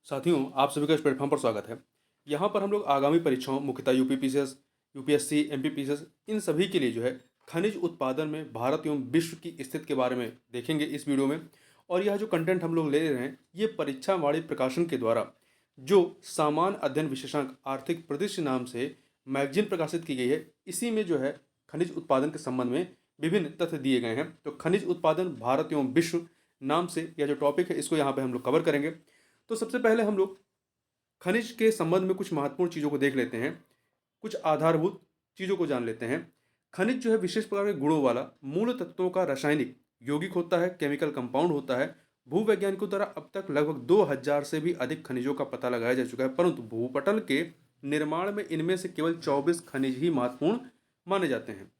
साथियों, आप सभी का इस प्लेटफॉर्म पर स्वागत है। यहाँ पर हम लोग आगामी परीक्षाओं मुख्यतः यूपीपीसीएस, यूपीएससी, एमपीपीसीएस इन सभी के लिए जो है खनिज उत्पादन में भारत एवं विश्व की स्थिति के बारे में देखेंगे इस वीडियो में। और यह जो कंटेंट हम लोग ले रहे हैं ये परीक्षा वाणी प्रकाशन के द्वारा जो सामान्य अध्ययन विशेषांक आर्थिक परिदृश्य नाम से मैगजीन प्रकाशित की गई है, इसी में जो है खनिज उत्पादन के संबंध में विभिन्न तथ्य दिए गए हैं। तो खनिज उत्पादन भारत एवं विश्व नाम से यह जो टॉपिक है इसको यहाँ पे हम लोग कवर करेंगे। तो सबसे पहले हम लोग खनिज के संबंध में कुछ महत्वपूर्ण चीज़ों को देख लेते हैं, कुछ आधारभूत चीज़ों को जान लेते हैं। खनिज जो है विशेष प्रकार के गुणों वाला मूल तत्वों का रासायनिक यौगिक होता है, केमिकल कंपाउंड होता है। भूवैज्ञानिकों द्वारा अब तक लगभग 2000 से भी अधिक खनिजों का पता लगाया जा चुका है, परंतु भूपटल के निर्माण में इनमें से केवल 24 खनिज ही महत्वपूर्ण माने जाते हैं।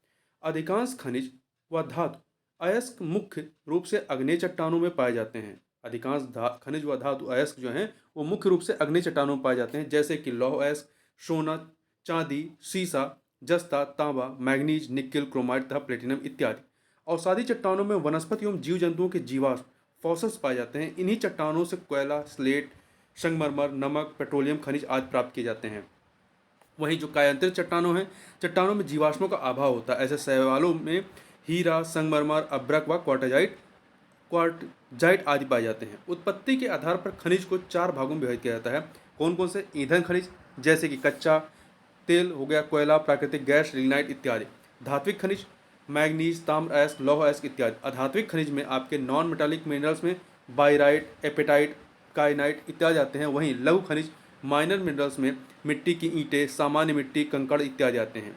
अधिकांश खनिज व धातु अयस्क मुख्य रूप से आग्नेय चट्टानों में पाए जाते हैं। अधिकांश खनिज व धातु अयस्क जो हैं वो मुख्य रूप से आग्नेय चट्टानों में पाए जाते हैं, जैसे कि लौह अयस्क, सोना, चांदी, सीसा, जस्ता, तांबा, मैग्नीज, निकेल, क्रोमाइट तथा प्लेटिनम इत्यादि। अवसादी चट्टानों में वनस्पति एवं जीव जंतुओं के जीवाश्म फॉसल्स पाए जाते हैं। इन्हीं चट्टानों से कोयला, स्लेट, संगमरमर, नमक, पेट्रोलियम खनिज आदि प्राप्त किए जाते हैं। वहीं जो कायांतरित चट्टानों हैं, चट्टानों में जीवाश्मों का अभाव होता है। ऐसे शैवालों में हीरा, संगमरमर, अभ्रक व क्वार्टजाइट आदि पाए जाते हैं। उत्पत्ति के आधार पर खनिज को 4 भागों में विभाजित किया जाता है। कौन कौन से? ईंधन खनिज जैसे कि कच्चा तेल हो गया, कोयला, प्राकृतिक गैस, लिग्नाइट इत्यादि। धात्विक खनिज मैग्नीज, ताम्र अयस्क, लौह अयस्क इत्यादि। अधात्विक खनिज में आपके नॉन मेटालिक मिनरल्स में बाइराइट, एपेटाइट, काइनाइट इत्यादि आते हैं। वहीं लघु खनिज माइनर मिनरल्स में मिट्टी की ईंटें, सामान्य मिट्टी, कंकड़ इत्यादि आते हैं।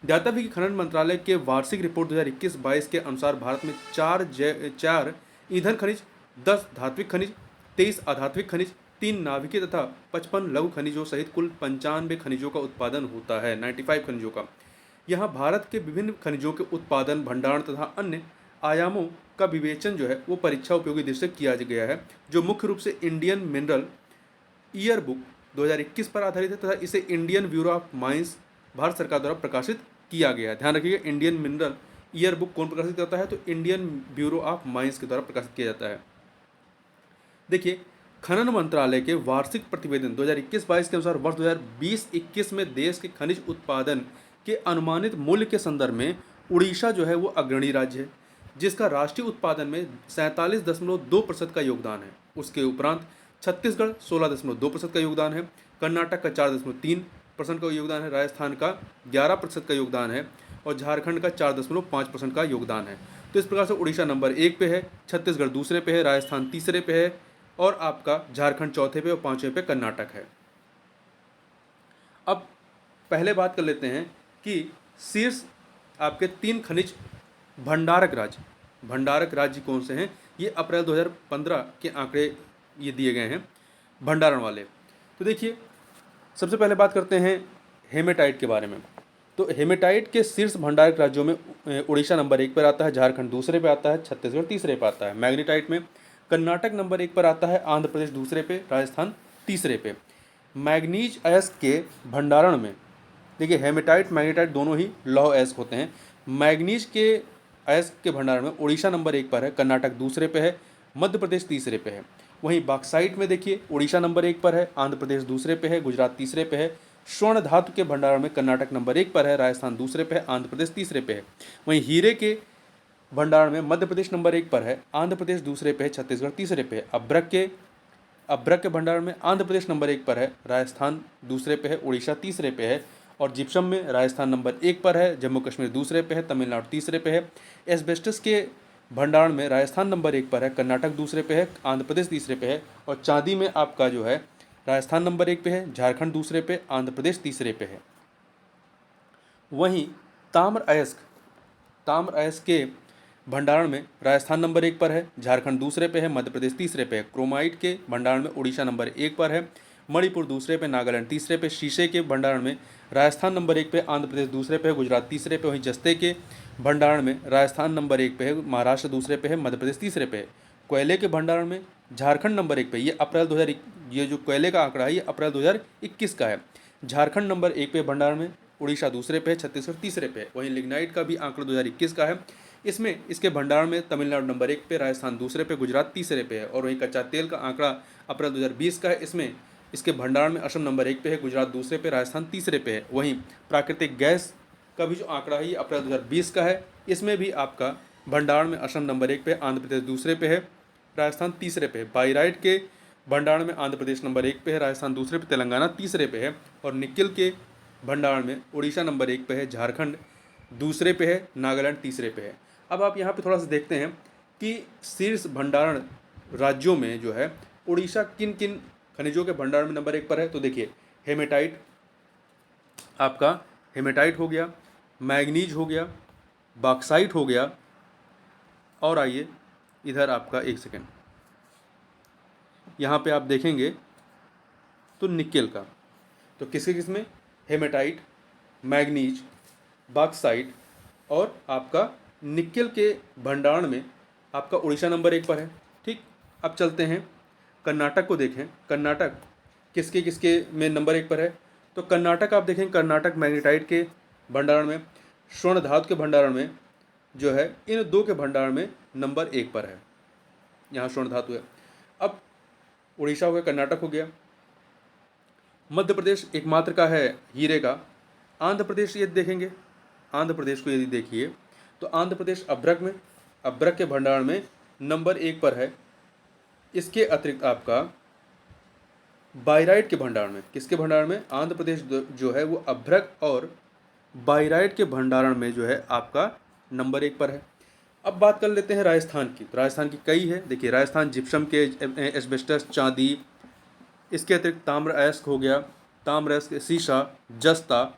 ज्ञातव्य है कि खनन मंत्रालय के वार्षिक रिपोर्ट 2021-22 के अनुसार भारत में 4 ईंधन खनिज, 10 धात्विक खनिज, 23 अधात्विक खनिज, 3 नाभिकीय तथा 55 लघु खनिजों सहित कुल 95 खनिजों का उत्पादन होता है। 95 खनिजों का। यहाँ भारत के विभिन्न खनिजों के उत्पादन, भंडारण तथा अन्य आयामों का विवेचन जो है वो परीक्षा उपयोगी दृष्टि से किया गया है, जो मुख्य रूप से इंडियन मिनरल ईयर बुक 2021 पर आधारित है तथा इसे Indian bureau of mines Bharat सरकार द्वारा प्रकाशित किया गया है। ध्यान रखिएगा, इंडियन मिनरल ईयर बुक कौन प्रकाशित करता है? तो इंडियन ब्यूरो ऑफ माइंस के द्वारा प्रकाशित किया जाता है। देखिए, खनन मंत्रालय के वार्षिक प्रतिवेदन 2021-22 के अनुसार वर्ष 2020-21 में देश के खनिज उत्पादन के अनुमानित मूल्य के संदर्भ में उड़ीसा जो है वो अग्रणी राज्य है, जिसका राष्ट्रीय उत्पादन में 47.2% का योगदान है। उसके उपरांत छत्तीसगढ़ 16.2% का योगदान है, कर्नाटक का 4.3% का योगदान है, राजस्थान का 11% का योगदान है और झारखंड का 4.5% का योगदान है। तो इस प्रकार से उड़ीसा नंबर 1 पे है, छत्तीसगढ़ दूसरे पे है, राजस्थान तीसरे पे है और आपका झारखंड चौथे पे और 5वें पे कर्नाटक है। अब पहले बात कर लेते हैं कि शीर्ष आपके 3 खनिज भंडारक राज्य कौन से हैं। ये अप्रैल 2015 के आंकड़े ये दिए गए हैं भंडारण वाले। तो देखिए, सबसे पहले बात करते हैं हेमेटाइट के बारे में। तो हेमेटाइट के शीर्ष भंडारक राज्यों में उड़ीसा नंबर 1 पर आता है, झारखंड दूसरे पे आता है, छत्तीसगढ़ तीसरे पे आता है। मैग्नीटाइट में कर्नाटक नंबर 1 पर आता है, आंध्र प्रदेश दूसरे पे, राजस्थान तीसरे पे। मैग्नीज अयस्क के भंडारण में देखिए, हेमेटाइट मैग्नीटाइट दोनों ही लौह अयस्क होते हैं। मैग्नीज के अयस्क के भंडारण में उड़ीसा नंबर 1 पर है, कर्नाटक दूसरे पे है, मध्य प्रदेश तीसरे पे है। वहीं बॉक्साइट में देखिए, उड़ीसा नंबर 1 पर है, आंध्र प्रदेश दूसरे पे है, गुजरात तीसरे पे है। स्वर्ण धातु के भंडारण में कर्नाटक नंबर 1 पर है, राजस्थान दूसरे पे है, आंध्र प्रदेश तीसरे पे है। वहीं हीरे के भंडारण में मध्य प्रदेश नंबर 1 पर है, आंध्र प्रदेश दूसरे पे है, छत्तीसगढ़ तीसरे पे है। अभ्रक के भंडारण में आंध्र प्रदेश नंबर 1 पर है, राजस्थान दूसरे पे है, उड़ीसा तीसरे पे है। और जिप्सम में राजस्थान नंबर 1 पर है, जम्मू कश्मीर दूसरे पे है, तमिलनाडु तीसरे पे है। एस्बेस्टस के भंडारण में राजस्थान नंबर 1 पर है, कर्नाटक दूसरे पे है, आंध्र प्रदेश तीसरे पे है। और चांदी में आपका जो है राजस्थान नंबर 1 पे है, झारखंड दूसरे पे, आंध्र प्रदेश तीसरे पे है। वहीं ताम्र अयस्क के भंडारण में राजस्थान नंबर 1 पर है, झारखंड दूसरे पे है, मध्य प्रदेश तीसरे पे है। क्रोमाइट के भंडारण में उड़ीसा नंबर 1 पर है, मणिपुर दूसरे पे, नागालैंड तीसरे पे। शीशे के भंडारण में राजस्थान नंबर 1 पे, आंध्र प्रदेश दूसरे पे है, गुजरात तीसरे पे। वहीं जस्ते के भंडारण में राजस्थान नंबर 1 पे है, महाराष्ट्र दूसरे पे है, मध्य प्रदेश तीसरे पे है। कोयले के भंडारण में झारखंड नंबर 1 पे, ये जो कोयले का आंकड़ा है ये अप्रैल 2021 का है। झारखंड नंबर 1 पे भंडारण में, उड़ीसा दूसरे पे है, छत्तीसगढ़ तीसरे पे है। वहीं लिग्नाइट का भी आंकड़ा 2021 का है। इसमें इसके भंडारण में तमिलनाडु नंबर 1 पे, राजस्थान दूसरे पे, गुजरात तीसरे पे है। और वहीं कच्चा तेल का आंकड़ा अप्रैल 2020 का है। इसमें इसके भंडारण में असम नंबर 1 पे है, गुजरात दूसरे पे, राजस्थान तीसरे पे है। वहीं प्राकृतिक गैस का भी जो आंकड़ा है ये अप्रैल 2020 का है। इसमें भी आपका भंडारण में असम नंबर 1 पे, आंध्र प्रदेश दूसरे पे है, राजस्थान तीसरे पे है। बाइराइट के भंडारण में आंध्र प्रदेश नंबर 1 पे है, राजस्थान दूसरे पे, तेलंगाना तीसरे पे है। और निकिल के भंडारण में उड़ीसा नंबर 1 पे है, झारखंड दूसरे पे है, नागालैंड तीसरे पे है। अब आप यहाँ पे थोड़ा सा देखते हैं कि शीर्ष भंडारण राज्यों में जो है उड़ीसा किन किन खनिजों के भंडारण में नंबर 1 पर है। तो देखिए हेमेटाइट, आपका हेमेटाइट हो गया, मैग्नीज हो गया, बॉक्साइट हो गया, और आइए इधर आपका एक सेकेंड, यहाँ पे आप देखेंगे तो निकेल का, तो किसके किसमें, हेमेटाइट, मैग्नीज, बॉक्साइट और आपका निकेल के भंडारण में आपका उड़ीसा नंबर 1 पर है। ठीक, अब चलते हैं कर्नाटक को देखें। कर्नाटक किसके किसके में नंबर 1 पर है। तो कर्नाटक आप देखें, कर्नाटक मैग्नेटाइट के भंडारण में, स्वर्ण धातु के भंडारण में जो है, इन दो के भंडारण में नंबर 1 पर है। यहाँ स्वर्ण धातु है। अब उड़ीसा हो गया, कर्नाटक हो गया, मध्य प्रदेश एकमात्र का है हीरे का। आंध्र प्रदेश ये देखेंगे, आंध्र प्रदेश को यदि देखिए तो आंध्र प्रदेश अभ्रक में, अभ्रक के भंडारण में नंबर 1 पर है। इसके अतिरिक्त आपका बाइराइट के भंडारण में, किसके भंडारण में, आंध्र प्रदेश जो है वो अभ्रक और बाइराइट के भंडारण में जो है आपका नंबर 1 पर है। अब बात कर लेते हैं राजस्थान की। तो राजस्थान की कई है, देखिए राजस्थान जिप्सम के, एस्बेस्टस, चांदी, इसके अतिरिक्त ताम्र अयस्क हो गया, ताम्र अयस्क, सीसा, जस्ता,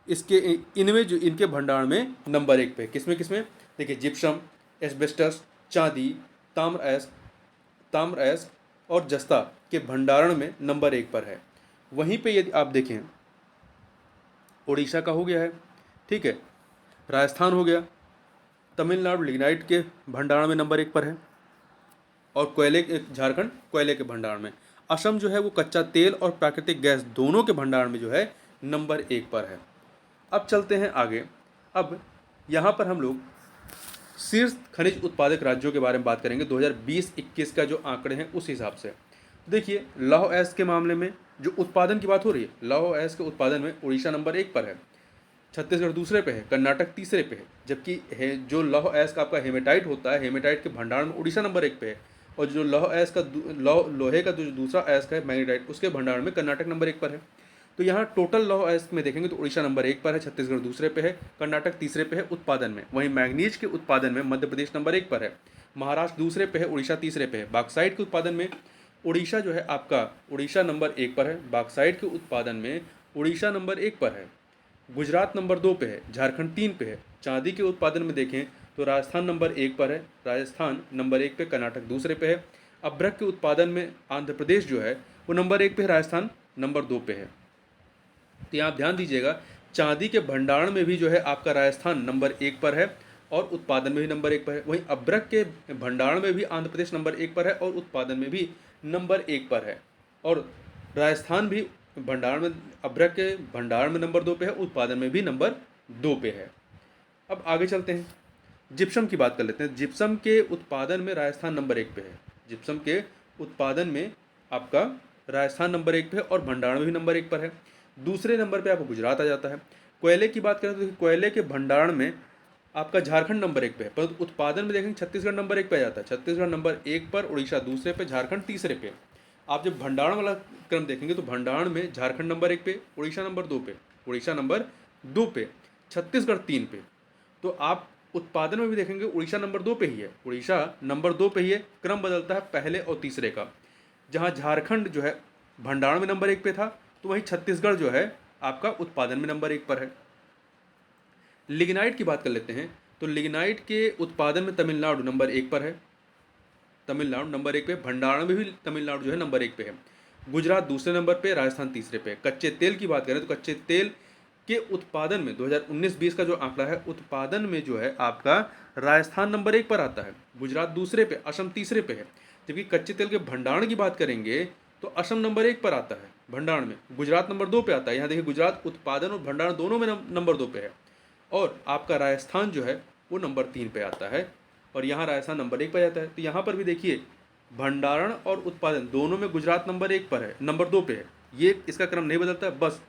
इसके इनमें जो इनके भंडारण में नंबर 1 पे, किसमें किसमें, देखिए जिप्सम, एस्बेस्टस, चांदी, ताम्र अयस्क और जस्ता के भंडारण में नंबर 1 पर है। वहीं पे यदि आप देखें उड़ीसा का हो गया है, ठीक है, राजस्थान हो गया, तमिलनाडु लिग्नाइट के भंडारण में नंबर 1 पर है, और कोयले, झारखंड कोयले के भंडारण में, असम जो है वो कच्चा तेल और प्राकृतिक गैस दोनों के भंडारण में जो है नंबर 1 पर है। अब चलते हैं आगे। अब यहाँ पर हम लोग शीर्ष खनिज उत्पादक राज्यों के बारे में बात करेंगे 2020-21 का जो आंकड़े हैं उस हिसाब से। देखिए लौह अयस्क के मामले में जो उत्पादन की बात हो रही है, लौह अयस्क के उत्पादन में उड़ीसा नंबर 1 पर है, छत्तीसगढ़ दूसरे पे है, कर्नाटक तीसरे पे है। जबकि है जो लौह अयस्क आपका हेमेटाइट होता है, हेमेटाइट के भंडारण में उड़ीसा नंबर 1 पे है। और जो लौह अयस्क का लोहे का जो दूसरा अयस्क है मैग्नेटाइट, उसके भंडारण में कर्नाटक नंबर 1 पर है। तो यहाँ टोटल लौह अयस्क में देखेंगे तो उड़ीसा नंबर 1 पर है, छत्तीसगढ़ दूसरे पे है, कर्नाटक तीसरे पे है उत्पादन में। वहीं मैग्नीज के उत्पादन में मध्य प्रदेश नंबर 1 पर है, महाराष्ट्र दूसरे पे है, उड़ीसा तीसरे पे है। बॉक्साइट के उत्पादन में उड़ीसा जो है आपका, उड़ीसा नंबर 1 पर है, बॉक्साइट के उत्पादन में उड़ीसा नंबर 1 पर है, गुजरात नंबर 2 पे है, झारखंड 3 पे है। चांदी के उत्पादन में देखें तो राजस्थान नंबर 1 पर है, राजस्थान नंबर 1 पे, कर्नाटक दूसरे पे है। अभ्रक के उत्पादन में आंध्र प्रदेश जो है वो नंबर 1 पे है, राजस्थान नंबर 2 पे है। तो यहाँ आप ध्यान दीजिएगा, चांदी के भंडारण में भी जो है आपका राजस्थान नंबर 1 पर है और उत्पादन में भी नंबर 1 पर है। वहीं अभ्रक के भंडारण में भी आंध्र प्रदेश नंबर 1 पर है और उत्पादन में भी नंबर 1 पर है। और राजस्थान भी भंडारण में, अभ्रक के भंडारण में नंबर 2 पे है, उत्पादन में भी नंबर 2 पे है। अब आगे चलते हैं, जिप्सम की बात कर लेते हैं। जिप्सम के उत्पादन में राजस्थान नंबर 1 पे है, जिप्सम के उत्पादन में आपका राजस्थान नंबर 1 पे है और भंडारण में भी नंबर 1 पर है। दूसरे नंबर पे आपको गुजरात आ जाता है। कोयले की बात करें तो कोयले के भंडारण में आपका झारखंड नंबर 1 पे है, पर उत्पादन में देखेंगे छत्तीसगढ़ नंबर 1 पे आ जाता है, छत्तीसगढ़ नंबर 1 पर, उड़ीसा दूसरे पे, झारखंड तीसरे पे। आप जब भंडारण वाला क्रम देखेंगे तो भंडारण में झारखंड नंबर 1 पे, उड़ीसा नंबर 2 पे, उड़ीसा नंबर 2 पे, छत्तीसगढ़ 3 पे। तो आप उत्पादन में भी देखेंगे उड़ीसा नंबर 2 पे ही है, उड़ीसा नंबर 2 पे ही है। क्रम बदलता है पहले और तीसरे का। जहाँ झारखंड जो है भंडारण में नंबर 1 पे था, तो वहीं छत्तीसगढ़ जो है आपका उत्पादन में नंबर 1 पर है। लिग्नाइट की बात कर लेते हैं तो लिग्नाइट के उत्पादन में तमिलनाडु नंबर 1 पर है, तमिलनाडु नंबर 1 पे, भंडारण में भी तमिलनाडु जो है नंबर 1 पे है। गुजरात दूसरे नंबर पे, राजस्थान तीसरे पे। कच्चे तेल की बात करें तो कच्चे तेल के उत्पादन में 2019-20 का जो आंकड़ा है, उत्पादन में जो है आपका राजस्थान नंबर 1 पर आता है, गुजरात दूसरे पे, असम तीसरे पे है। जबकि कच्चे तेल के भंडारण की बात करेंगे तो असम नंबर 1 पर आता है भंडारण में, गुजरात नंबर 2 पे आता है। यहाँ देखिए गुजरात उत्पादन और भंडारण दोनों में नंबर 2 पे है, और आपका राजस्थान जो है वो नंबर 3 पे आता है, और यहाँ राजस्थान नंबर 1 पे जाता है। तो यहाँ पर भी देखिए भंडारण और उत्पादन दोनों में गुजरात नंबर 1 पर है, नंबर 2 पे है। ये इसका क्रम नहीं बदलता है, बस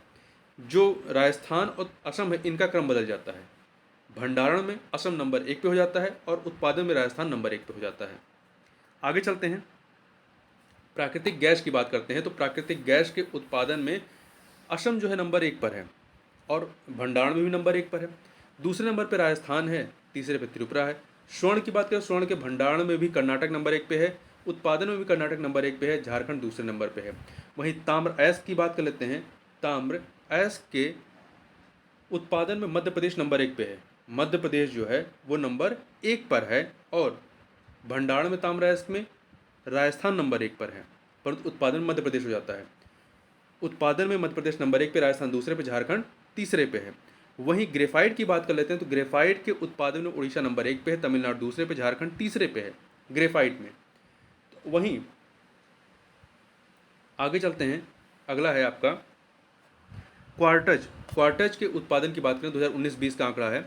जो राजस्थान और असम है इनका क्रम बदल जाता है। भंडारण में असम नंबर 1 पे हो जाता है और उत्पादन में राजस्थान नंबर 1 पे हो जाता है। आगे चलते हैं, प्राकृतिक गैस की बात करते हैं। तो प्राकृतिक गैस के उत्पादन में असम जो है नंबर 1 पर है और भंडारण में भी नंबर 1 पर है। दूसरे नंबर पर राजस्थान है, तीसरे पर त्रिपुरा है। स्वर्ण की बात करें, स्वर्ण के भंडारण में भी कर्नाटक नंबर 1 पे है, उत्पादन में भी कर्नाटक नंबर 1 पे है, झारखंड दूसरे नंबर पे है। वहीं ताम्र अयस्क की बात कर लेते हैं। ताम्र अयस्क के उत्पादन में मध्य प्रदेश नंबर 1 पे है। मध्य प्रदेश जो है वो नंबर 1 पर है और भंडारण में ताम्र अयस्क में राजस्थान नंबर 1 पर है, परंतु उत्पादन में मध्य प्रदेश हो जाता है। उत्पादन में मध्य प्रदेश नंबर 1 पे, राजस्थान दूसरे पे, झारखंड तीसरे पे है। वहीं ग्रेफाइट की बात कर लेते हैं। तो ग्रेफाइट के उत्पादन में उड़ीसा नंबर 1 पे है, तमिलनाडु दूसरे पे, झारखंड तीसरे पे है ग्रेफाइट में। तो वहीं आगे चलते हैं, अगला है आपका क्वार्टज। क्वार्टज के उत्पादन की बात करें 2019-20 का आंकड़ा है।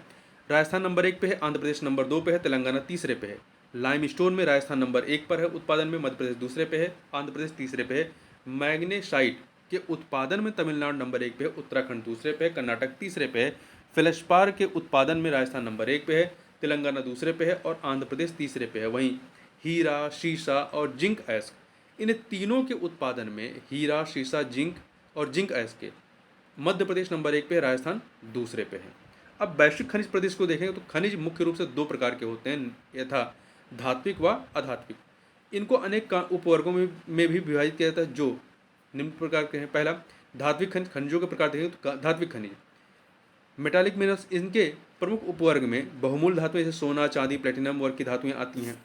राजस्थान नंबर 1 पे है, आंध्र प्रदेश नंबर 2 पे है, तेलंगाना तीसरे पे है। लाइमस्टोन में राजस्थान नंबर 1 पर है उत्पादन में, मध्य प्रदेश दूसरे पे है, आंध्र प्रदेश तीसरे पे है। मैग्नेसाइट के उत्पादन में तमिलनाडु नंबर 1 पे है, उत्तराखंड दूसरे पे है, कर्नाटक तीसरे पे है। फेल्सपार के उत्पादन में राजस्थान नंबर 1 पे है, तेलंगाना दूसरे पे है और आंध्र प्रदेश तीसरे पे है। वहीं हीरा, शीशा और जिंक अयस्क, इन तीनों के उत्पादन में हीरा, शीशा, जिंक और जिंक अयस्क के मध्य प्रदेश नंबर 1 पे है, राजस्थान दूसरे पे है। अब वैश्विक खनिज प्रदेश को देखेंगे तो खनिज मुख्य रूप से 2 प्रकार के होते हैं, यथा धात्विक व अधात्विक। इनको अनेक उपवर्गों में भी विभाजित किया जाता है जो निम्न प्रकार के हैं। पहला, धात्विक खनिज। खनिजों के प्रकार देखेंगे तो धात्विक खनिज मेटालिक मिनरल्स, इनके प्रमुख उपवर्ग में बहुमूल्य धातुएं जैसे सोना, चांदी, प्लेटिनम वर्ग की धातुएं आती हैं।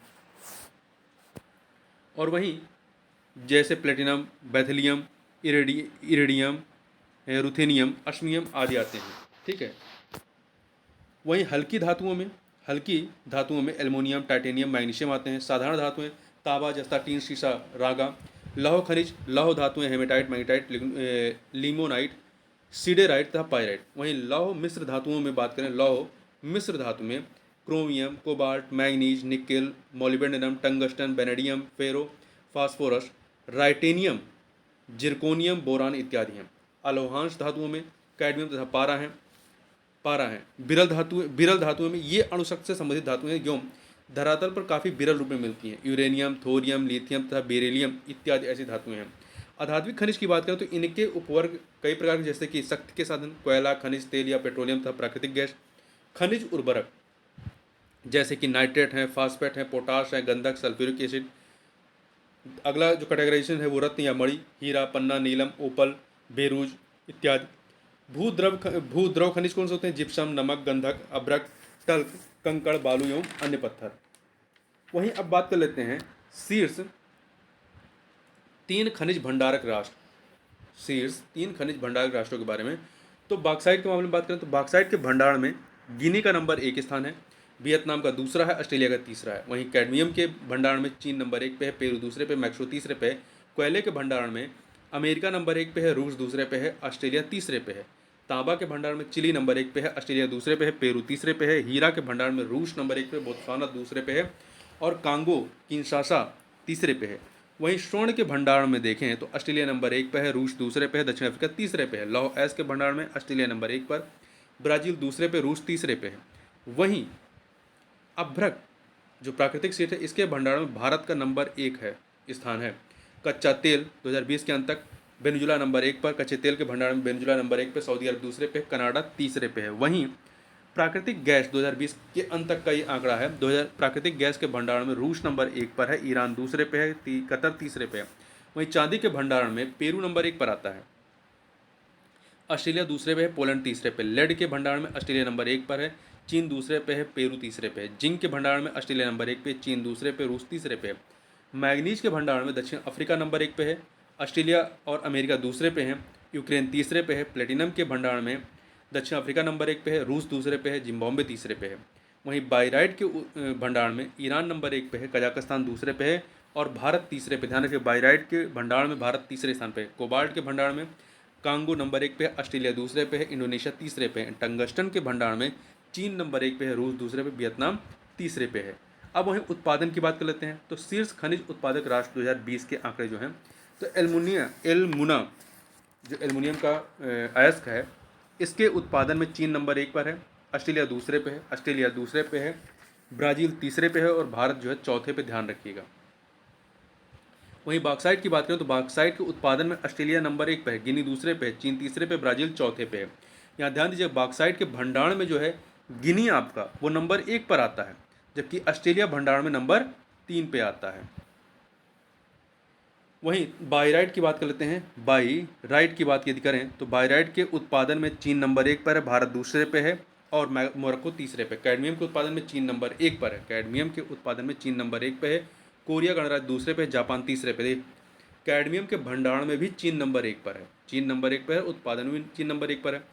और वहीं जैसे प्लेटिनम, बेथिलियम, इरिडियम, रुथेनियम, अस्मियम आदि आते हैं। ठीक है। वहीं हल्की धातुओं में एल्युमिनियम, टाइटेनियम, मैग्नीशियम आते हैं। साधारण धातुएं तांबा, जस्ता, टीन, शीशा, रागा। लौह खनिज, लौह धातुएं हेमेटाइट, मैग्नेटाइट, लिमोनाइट, सीडेराइट तथा पायराइट। वहीं लौह मिश्र धातुओं में बात करें, लौह मिश्र धातु में chromium, cobalt, manganese, nickel, molybdenum, tungsten, vanadium, ferro, phosphorus, titanium, zirconium, boron इत्यादि हैं। अलोहांश धातुओं में कैडमियम तथा पारा है। विरल धातुओं में ये अणुशक्ति से संबंधित धातुएं हैं जो धरातल पर काफ़ी विरल रूप में मिलती हैं। यूरेनियम, थोरियम, लिथियम तथा बेरिलियम इत्यादि ऐसी धातुएं हैं। अधात्विक खनिज की बात करें तो इनके उपवर्ग कई प्रकार के, जैसे कि शक्ति के साधन, कोयला, खनिज तेल या पेट्रोलियम तथा प्राकृतिक गैस। खनिज उर्वरक जैसे कि नाइट्रेट है, फास्फेट है, पोटाश है, गंधक, सल्फ्यूरिक एसिड। अगला जो कैटेगराइजेशन है वो रत्न या मणि, हीरा, पन्ना, नीलम, ओपल, बेरूज इत्यादि। भूद्रव खनिज कौन से होते हैं? जिप्सम, नमक, गंधक, अभ्रक, टल्क, कंकड़, बालू एवं अन्य पत्थर। वहीं अब बात कर लेते हैं शीर्ष 3 खनिज भंडारक राष्ट्रों के बारे में। तो बॉक्साइट के मामले में बात करें तो बॉक्साइट के भंडारण में गिनी का नंबर 1 स्थान है, वियतनाम का दूसरा है, ऑस्ट्रेलिया का तीसरा है। वहीं कैडमियम के भंडारण में चीन नंबर 1 पे है, पेरू दूसरे पे, मैक्सिको तीसरे पे है। कोयले के भंडारण में अमेरिका नंबर 1 पे है, रूस दूसरे पे है, ऑस्ट्रेलिया तीसरे पे है। तांबा के भंडारण में चिली नंबर 1 पे है, ऑस्ट्रेलिया दूसरे पे है, पेरू तीसरे पे है। हीरा के भंडारण में रूस नंबर 1 पे, बोत्सवाना दूसरे पे है और कांगो किंशासा तीसरे पे है। वहीं स्वर्ण के भंडारण में देखें तो ऑस्ट्रेलिया नंबर 1 पे है, रूस दूसरे पे है, दक्षिण अफ्रीका तीसरे पे है। लौह अयस्क के भंडारण में ऑस्ट्रेलिया नंबर 1 पर, ब्राज़ील दूसरे पे, रूस तीसरे पे है। वहीं अभ्रक जो प्राकृतिक सीट है इसके भंडारण में भारत का नंबर 1 है स्थान है। कच्चा तेल 2020 के अंत तक वेनेजुला नंबर 1 पर, कच्चे तेल के भंडारण में वेनेजुला नंबर 1 पे, सऊदी अरब दूसरे पे, कनाडा तीसरे पे है। वहीं प्राकृतिक गैस 2020 के अंत तक का ये आंकड़ा है। 2000 प्राकृतिक गैस के भंडारण में रूस नंबर 1 पर है, ईरान दूसरे पे है, कतर तीसरे पे है। वहीं चांदी के भंडारण में पेरू नंबर 1 पर आता है, ऑस्ट्रेलिया दूसरे पे है, पोलैंड तीसरे पे। लेड के भंडारण में ऑस्ट्रेलिया नंबर 1 पर है, चीन दूसरे पे है, पेरू तीसरे पे है। जिंक के भंडारण में ऑस्ट्रेलिया नंबर 1 पे, चीन दूसरे पे, रूस तीसरे पे है। मैग्नीज के भंडारण में दक्षिण अफ्रीका नंबर 1 पे है, ऑस्ट्रेलिया और अमेरिका दूसरे पे हैं, यूक्रेन तीसरे पे है। प्लेटिनम के भंडारण में दक्षिण अफ्रीका नंबर 1 पे है, रूस दूसरे पे है, जिम्बाब्वे तीसरे पे है। वहीं बायराइट के भंडारण में ईरान नंबर 1 पे है, कजाकिस्तान दूसरे पे है और भारत तीसरे पे। ध्यान रखिए बायराइट के भंडारण में भारत तीसरे स्थान पे है। कोबाल्ट के भंडारण में कांगो नंबर 1 पे है, ऑस्ट्रेलिया दूसरे पे है, इंडोनेशिया तीसरे पे है। टंगस्टन के भंडारण में चीन नंबर 1 पे है, रूस दूसरे पे, वियतनाम तीसरे पे है। अब वहीं उत्पादन की बात कर लेते हैं। तो शीर्ष खनिज उत्पादक राष्ट्र 2020 के आंकड़े जो हैं, तो एल्मुना जो एल्युमिनियम का अयस्क है, इसके उत्पादन में चीन नंबर 1 पर है, ऑस्ट्रेलिया दूसरे पे है, ब्राज़ील तीसरे पे है और भारत जो है चौथे पे, ध्यान रखिएगा। वहीं बॉक्साइट की बात करें तो बॉक्साइट के उत्पादन में ऑस्ट्रेलिया नंबर 1 पे है, गिनी दूसरे पे है, चीन तीसरे पे, ब्राज़ील चौथे पे है। यहाँ ध्यान दीजिए, बॉक्साइट के भंडारण में जो है गिनी आपका वो नंबर 1 पर आता है, जबकि ऑस्ट्रेलिया भंडारण में नंबर 3 पे आता है। वहीं बायराइट की बात कर लेते हैं। बायराइट की बात यदि करें तो बायराइट के उत्पादन में चीन नंबर 1 पर है, भारत दूसरे पे है और मोरक्को तीसरे पे। कैडमियम के उत्पादन में चीन नंबर 1 पर है, कैडमियम के उत्पादन में चीन नंबर 1 पे है, कोरिया गणराज्य दूसरे पे, जापान तीसरे पे। कैडमियम के भंडारण में भी चीन नंबर 1 पर है, चीन नंबर 1 पर है, उत्पादन में चीन नंबर 1 पर है।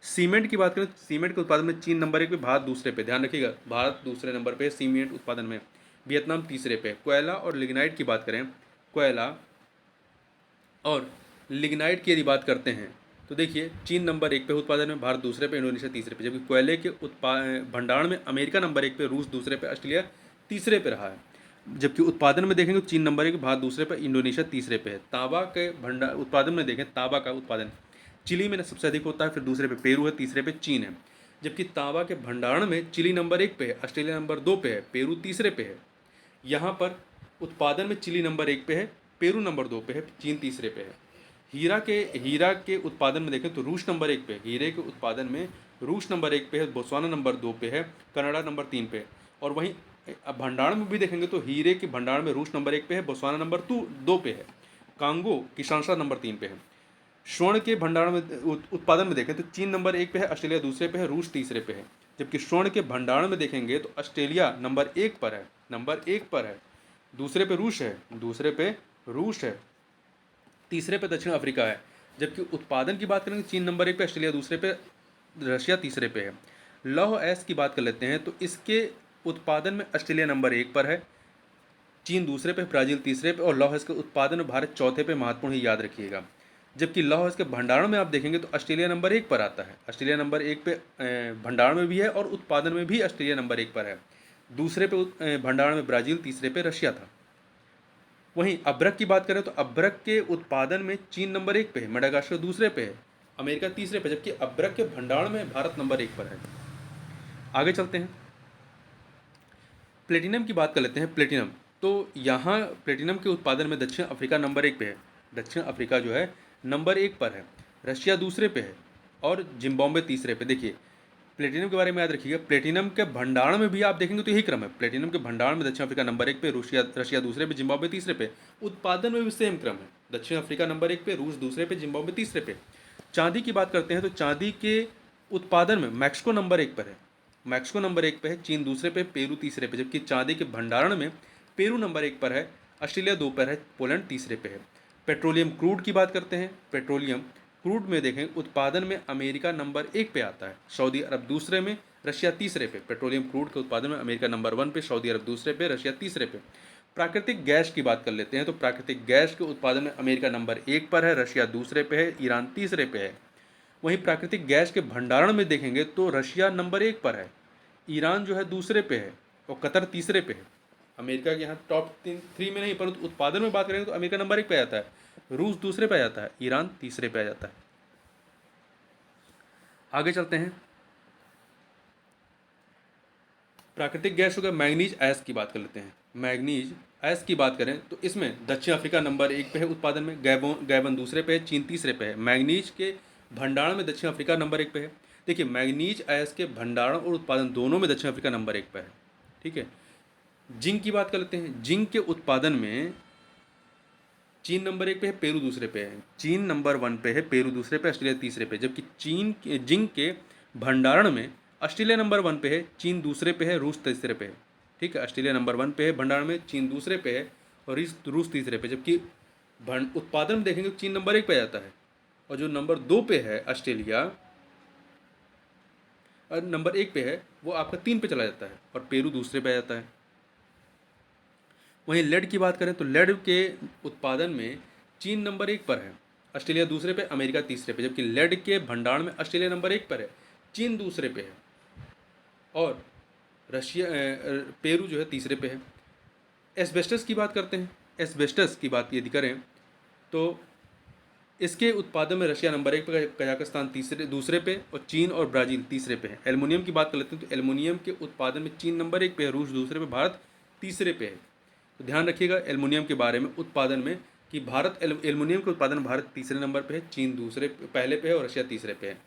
सीमेंट की बात करें तो सीमेंट के उत्पादन में चीन नंबर 1 पे, भारत दूसरे पे, ध्यान रखिएगा, भारत दूसरे नंबर पे सीमेंट उत्पादन में, वियतनाम तीसरे पे। कोयला और लिग्नाइट की बात करें, कोयला और लिग्नाइट की यदि बात करते हैं तो देखिए, चीन नंबर 1 पे उत्पादन में, भारत दूसरे पे, इंडोनेशिया तीसरे पे। जबकि कोयले के भंडारण में अमेरिका नंबर 1 पे, रूस दूसरे पे, ऑस्ट्रेलिया तीसरे पे रहा है। जबकि उत्पादन में देखेंगे तो चीन नंबर 1, भारत दूसरे पे, इंडोनेशिया तीसरे पे है। तांबा के उत्पादन में देखें, तांबा का उत्पादन चिली में सबसे अधिक होता है, फिर दूसरे पे पेरू है, तीसरे पे चीन है। जबकि तांबा के भंडारण में चिली नंबर 1 पे है, ऑस्ट्रेलिया नंबर 2 पे है, पेरू तीसरे पे है। यहाँ पर उत्पादन में चिली नंबर 1 पे है, पेरू नंबर 2 पे है, चीन तीसरे पे है। हीरा के उत्पादन में देखें तो रूस नंबर 1 पे, हीरे के उत्पादन में रूस नंबर 1 पे है, बोत्सवाना नंबर 2 पे है, कनाडा नंबर 3 पे। और वहीं भंडारण में भी देखेंगे तो हीरे के भंडारण में रूस नंबर 1 पे है, बोत्सवाना नंबर 2 पे है, कांगो किशानसा नंबर 3 पे है। स्वर्ण के भंडारण में उत्पादन में देखें तो चीन नंबर 1 पे है, ऑस्ट्रेलिया दूसरे पे है, रूस तीसरे पे है। जबकि स्वर्ण के भंडारण में देखेंगे तो ऑस्ट्रेलिया नंबर 1 पर है, दूसरे पे रूस है, तीसरे पे दक्षिण अफ्रीका है। जबकि उत्पादन की बात करेंगे, चीन नंबर 1 पे, ऑस्ट्रेलिया दूसरे पे, रशिया तीसरे पे है। लौह अयस्क की बात कर लेते हैं तो इसके उत्पादन में ऑस्ट्रेलिया नंबर 1 पर है, चीन दूसरे पे, ब्राज़ील तीसरे पे और लौह अयस्क के उत्पादन में भारत चौथे पे, महत्वपूर्ण ही याद रखिएगा। जबकि लौह अयस्क के भंडारण में आप देखेंगे तो ऑस्ट्रेलिया नंबर 1 पर आता है, ऑस्ट्रेलिया नंबर 1 पे भंडारण में भी है और उत्पादन में भी ऑस्ट्रेलिया नंबर 1 पर है। दूसरे पे भंडारण में ब्राज़ील, तीसरे पे रशिया था। वहीं अभ्रक की बात करें तो अभ्रक के उत्पादन में चीन नंबर 1 पे है, मेडागास्कर दूसरे पे है, अमेरिका तीसरे पे। जबकि अभ्रक के भंडारण में भारत नंबर 1 पर है। आगे चलते हैं, प्लेटिनम की बात कर लेते हैं। प्लेटिनम, तो यहाँ प्लेटिनम के उत्पादन में दक्षिण अफ्रीका नंबर 1 पे है, दक्षिण अफ्रीका जो है नंबर 1 पर है, रशिया दूसरे पे है और जिम्बाब्वे तीसरे पे। देखिए, प्लेटिनम के बारे में याद रखिएगा, प्लेटिनम के भंडारण में भी आप देखेंगे तो यही क्रम है, प्लेटिनम के भंडारण में दक्षिण अफ्रीका नंबर 1 पे, रशिया दूसरे पे, जिम्बाब्वे तीसरे पे। उत्पादन में भी सेम क्रम है, दक्षिण अफ्रीका नंबर 1 पे, रूस दूसरे पे, जिम्बाब्वे तीसरे पे। चांदी की बात करते हैं तो चांदी के उत्पादन में मैक्सिको नंबर 1 पर है, मैक्सिको नंबर 1 पे है, चीन दूसरे पे, पेरू तीसरे पे। जबकि चांदी के भंडारण में पेरू नंबर 1 पर है, ऑस्ट्रेलिया 2 पर है, पोलैंड तीसरे पे है। पेट्रोलियम क्रूड की बात करते हैं, पेट्रोलियम क्रूड में देखें उत्पादन में अमेरिका नंबर 1 पे आता है, सऊदी अरब दूसरे में, रशिया तीसरे पे। पेट्रोलियम क्रूड के उत्पादन में अमेरिका नंबर 1 पे, सऊदी अरब दूसरे पे, रशिया तीसरे पे। प्राकृतिक गैस की बात कर लेते हैं तो प्राकृतिक गैस के उत्पादन में अमेरिका नंबर 1 पर है, रशिया दूसरे पे है, ईरान तीसरे पे है। वहीं प्राकृतिक गैस के भंडारण में देखेंगे तो रशिया नंबर 1 पर है, ईरान जो है दूसरे पे है और कतर तीसरे पे है। अमेरिका के यहाँ टॉप 3 में नहीं, परंतु उत्पादन में बात करेंगे तो अमेरिका नंबर 1 पे आ जाता है, रूस दूसरे पे आ जाता है, ईरान तीसरे पे आ जाता है। आगे चलते हैं, प्राकृतिक गैस हो गया। मैग्नीज अयस्क की बात कर लेते हैं। मैग्नीज अयस्क की बात करें तो इसमें दक्षिण अफ्रीका नंबर 1 पे है उत्पादन में, गैबन दूसरे पे है, चीन तीसरे पे है। मैग्नीज के भंडारण में दक्षिण अफ्रीका नंबर 1 पे है। देखिए, मैग्नीज अयस्क के भंडारण और उत्पादन दोनों में दक्षिण अफ्रीका नंबर 1 पे है, ठीक है। जिंक की बात कर लेते हैं। जिंक के उत्पादन में चीन नंबर 1 पे है, पेरू दूसरे पे है, चीन नंबर 1 पे है, पेरू दूसरे पे, ऑस्ट्रेलिया तीसरे पे। जबकि जिंक के भंडारण में ऑस्ट्रेलिया नंबर 1 पे है, चीन दूसरे पे है, रूस तीसरे पे है, ठीक है। ऑस्ट्रेलिया नंबर 1 पे है भंडारण में, चीन दूसरे पे है और रूस तीसरे पे। जबकि उत्पादन में देखेंगे चीन नंबर 1 पे आ जाता है और जो नंबर 2 पे है ऑस्ट्रेलिया, और नंबर 1 पे है वो आपका 3 पे चला जाता है और पेरू दूसरे पे आ जाता है। वहीं लेड की बात करें तो लेड के उत्पादन में चीन नंबर 1 पर है, ऑस्ट्रेलिया दूसरे पे, अमेरिका तीसरे पे। जबकि लेड के भंडारण में ऑस्ट्रेलिया नंबर 1 पर है, चीन दूसरे पे है और पेरू जो है तीसरे पे है। एस्बेस्टस की बात करते हैं। एस्बेस्टस की बात यदि करें तो इसके उत्पादन में रशिया नंबर 1 पे, कजाकिस्तान दूसरे पे और चीन और ब्राज़ील तीसरे पे है। एल्युमिनियम की बात कर लेते हैं तो एल्युमिनियम के उत्पादन में चीन नंबर 1 पे है, रूस दूसरे पे, भारत तीसरे पे है। तो ध्यान रखिएगा एल्युमिनियम के बारे में उत्पादन में कि भारत एल्युमिनियम के उत्पादन में भारत तीसरे नंबर पे है, चीन पहले पे है और रशिया तीसरे पे है।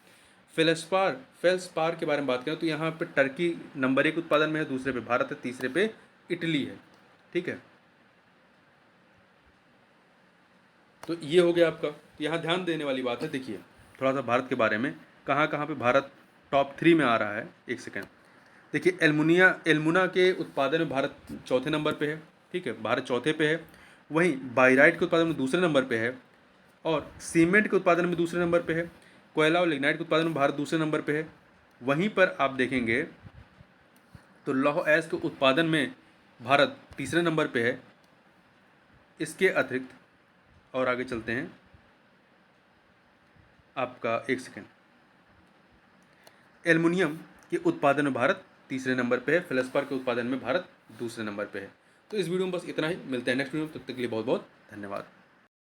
फेल्सपार के बारे में बात करें तो यहाँ पे टर्की नंबर 1 उत्पादन में है, दूसरे पे भारत है, तीसरे पे इटली है। ठीक है, तो ये हो गया आपका। तो यहाँ ध्यान देने वाली बात है, देखिए थोड़ा सा भारत के बारे में, कहाँ कहाँ पे भारत टॉप 3 में आ रहा है। एक सेकेंड, देखिए एल्मुना के उत्पादन में भारत चौथे नंबर पे है। ठीक है, भारत चौथे पे है। वहीं बाइराइट के उत्पादन में दूसरे नंबर पे है, और सीमेंट के उत्पादन में दूसरे नंबर पे है। कोयला और लिग्नाइट के उत्पादन में भारत दूसरे नंबर पे है। वहीं पर आप देखेंगे तो लौह अयस्क के उत्पादन में भारत तीसरे नंबर पे है। इसके अतिरिक्त और आगे चलते हैं, आपका एक सेकेंड, एल्युमिनियम के उत्पादन में भारत तीसरे नंबर पे है, फेल्सपार के उत्पादन में भारत दूसरे नंबर पे है। तो इस वीडियो में बस इतना ही, मिलते हैं नेक्स्ट वीडियो में, तब तक के लिए बहुत बहुत धन्यवाद।